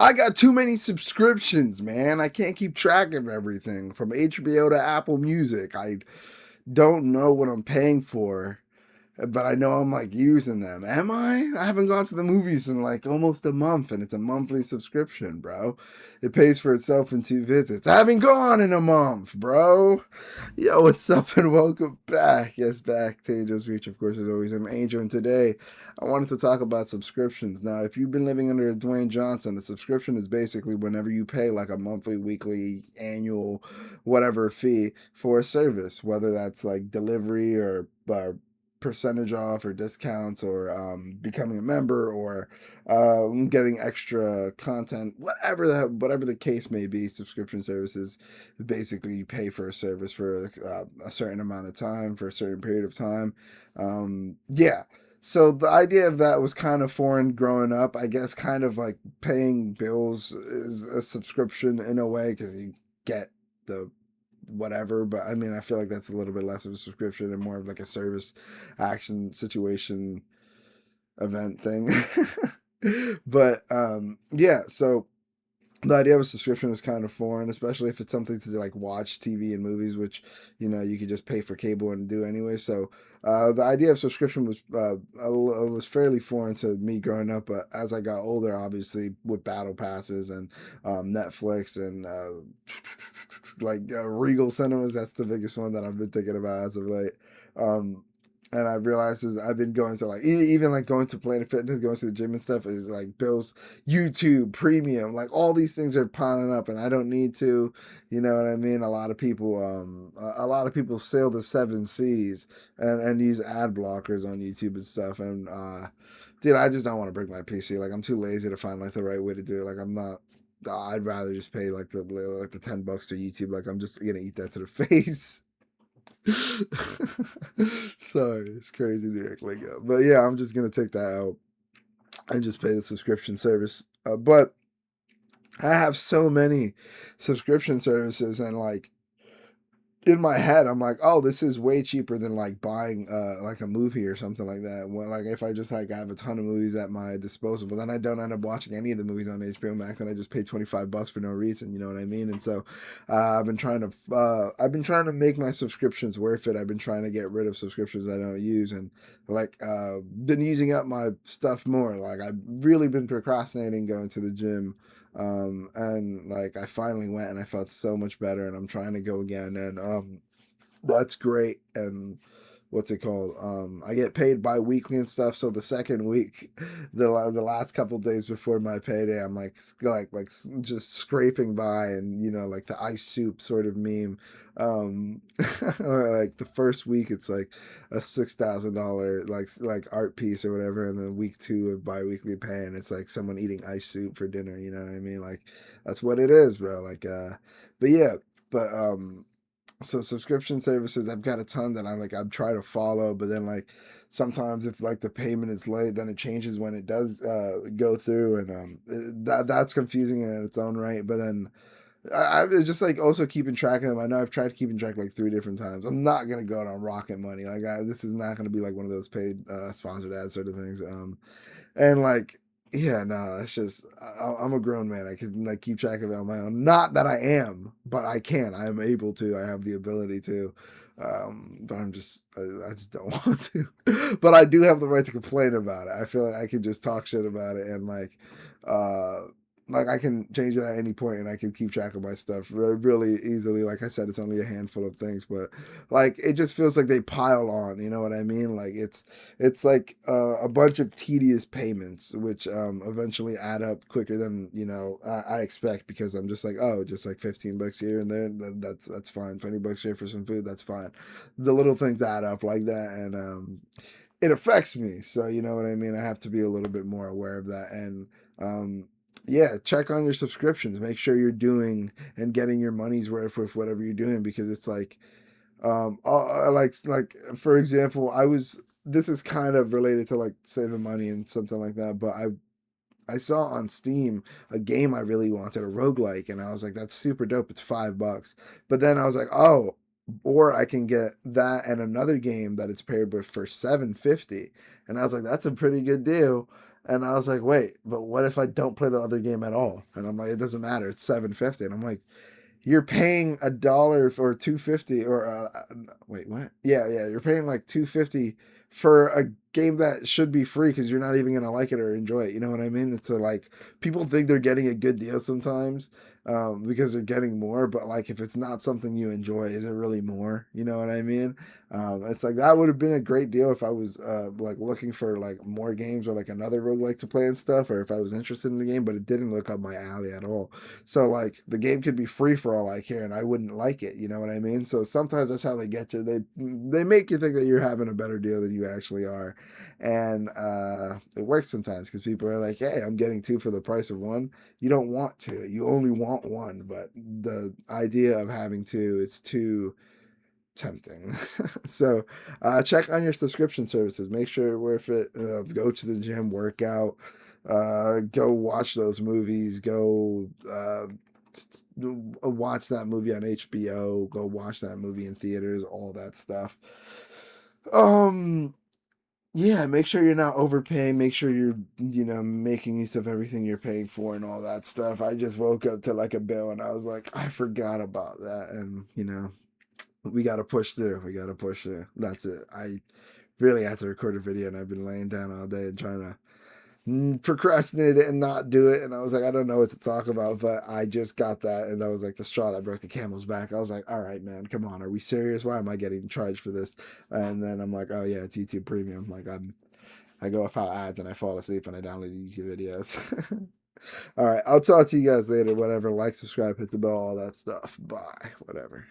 I got too many subscriptions, man. I can't keep track of everything from HBO to Apple Music. I don't know what I'm paying for, but I know I'm like using them. Am I? I haven't gone to the movies in like almost a month, and it's a monthly subscription, bro. It pays for itself in 2 visits. I haven't gone in a month, bro. Yo, what's up, and welcome back. Yes, back to Angel's Reach, of course, as always. I'm Angel, and today I wanted to talk about subscriptions. Now, if you've been living under Dwayne Johnson, a subscription is basically whenever you pay like a monthly, weekly, annual, whatever fee for a service, whether that's like delivery or percentage off or discounts or becoming a member or getting extra content, whatever the case may be. Subscription services, basically you pay for a service for a certain amount of time for a certain period of time. Yeah. So the idea of that was kind of foreign growing up. I guess kind of like paying bills is a subscription in a way because you get the whatever, but I mean I feel like that's a little bit less of a subscription and more of like a service action situation event thing. But yeah, so the idea of a subscription is kind of foreign, especially if it's something to like watch TV and movies, which you could just pay for cable and do anyway. So the idea of subscription was fairly foreign to me growing up. But as I got older, obviously with battle passes and Netflix and like Regal Cinemas, that's the biggest one that I've been thinking about as of late. Um, and I realized is I've been going to like even like going to Planet Fitness, going to the gym and stuff is like bills, YouTube Premium, like all these things are piling up, and I don't need to, you know what I mean? A lot of people sail the seven seas and use ad blockers on YouTube and stuff, and dude, I just don't want to break my PC. Like I'm too lazy to find like the right way to do it. Like I'm not. I'd rather just pay like the $10 to YouTube. Like I'm just gonna eat that to the face. Sorry, it's crazy to act like that. But yeah, I'm just gonna take that out and just pay the subscription service. But I have so many subscription services, and like in my head, I'm like, oh, this is way cheaper than like buying like a movie or something like that. Well, like if I just like have a ton of movies at my disposal, but then I don't end up watching any of the movies on HBO Max, and I just pay $25 for no reason. You know what I mean? And so I've been trying to make my subscriptions worth it. I've been trying to get rid of subscriptions I don't use, and like been using up my stuff more. Like I've really been procrastinating going to the gym, and like I finally went and I felt so much better, and I'm trying to go again, and that's great. And what's it called? I get paid bi-weekly and stuff, so the second week, the last couple days before my payday, I'm just scraping by, and like the ice soup sort of meme. Or like the first week it's like a $6,000 like art piece or whatever, and then week two of bi-weekly pay, and it's like someone eating ice soup for dinner. You know what I mean? Like that's what it is, bro. Like but yeah, but so subscription services, I've got a ton that I'm try to follow, but then like sometimes if like the payment is late, then it changes when it does go through, and that's confusing in its own right. But then I just like also keeping track of them. I know I've tried keeping track like 3 different times. I'm not gonna go out on Rocket Money. This is not gonna be like one of those paid sponsored ad sort of things. And like, yeah, no, it's just I'm a grown man. I can like keep track of it on my own. Not that I am, but I can. I am able to. I have the ability to. But I just don't want to. But I do have the right to complain about it. I feel like I can just talk shit about it, and uh like I can change it at any point, and I can keep track of my stuff really easily. Like I said, it's only a handful of things, but like it just feels like they pile on. You know what I mean? Like it's like a bunch of tedious payments, which eventually add up quicker than I expect, because I'm just like, oh, just like $15 here and there. That's fine. $20 here for some food. That's fine. The little things add up like that, and it affects me. So you know what I mean. I have to be a little bit more aware of that, and um, yeah, check on your subscriptions. Make sure you're doing and getting your money's worth with whatever you're doing, because it's like like for example, this is kind of related to like saving money and something like that, but I saw on Steam a game I really wanted, a roguelike, and I was like, that's super dope. It's $5. But then I was like, oh, or I can get that and another game that it's paired with for 750. And I was like, that's a pretty good deal. And I was like, wait, but what if I don't play the other game at all? And I'm like, it doesn't matter. It's $7.50. And I'm like, you're paying $1 or $2.50 or wait, what? Yeah, you're paying like $2.50 for a game that should be free because you're not even gonna like it or enjoy it. You know what I mean? It's like people think they're getting a good deal sometimes because they're getting more, but like if it's not something you enjoy, is it really more? You know what I mean? It's like that would have been a great deal if I was like looking for like more games or like another roguelike to play and stuff, or if I was interested in the game, but it didn't look up my alley at all. So like the game could be free for all I care, and I wouldn't like it. You know what I mean? So sometimes that's how they get you. They make you think that you're having a better deal than you actually are, and it works sometimes because people are like, "Hey, I'm getting two for the price of one." You don't want two. You only want one, but the idea of having two is too tempting. So check on your subscription services. Make sure you're worth it. Go to the gym, work out, go watch those movies, go watch that movie on HBO, go watch that movie in theaters, all that stuff. Um, yeah, make sure you're not overpaying. Make sure you're, making use of everything you're paying for and all that stuff. I just woke up to like a bill and I was like, I forgot about that. And, we got to push through. We got to push through. That's it. I really had to record a video and I've been laying down all day and trying to procrastinate it and not do it. And I was like, I don't know what to talk about, but I just got that. And that was like the straw that broke the camel's back. I was like, all right, man, come on. Are we serious? Why am I getting charged for this? And then I'm like, oh yeah, it's YouTube Premium. Like I go without ads and I fall asleep and I download YouTube videos. All right. I'll talk to you guys later. Whatever. Like, subscribe, hit the bell, all that stuff. Bye. Whatever.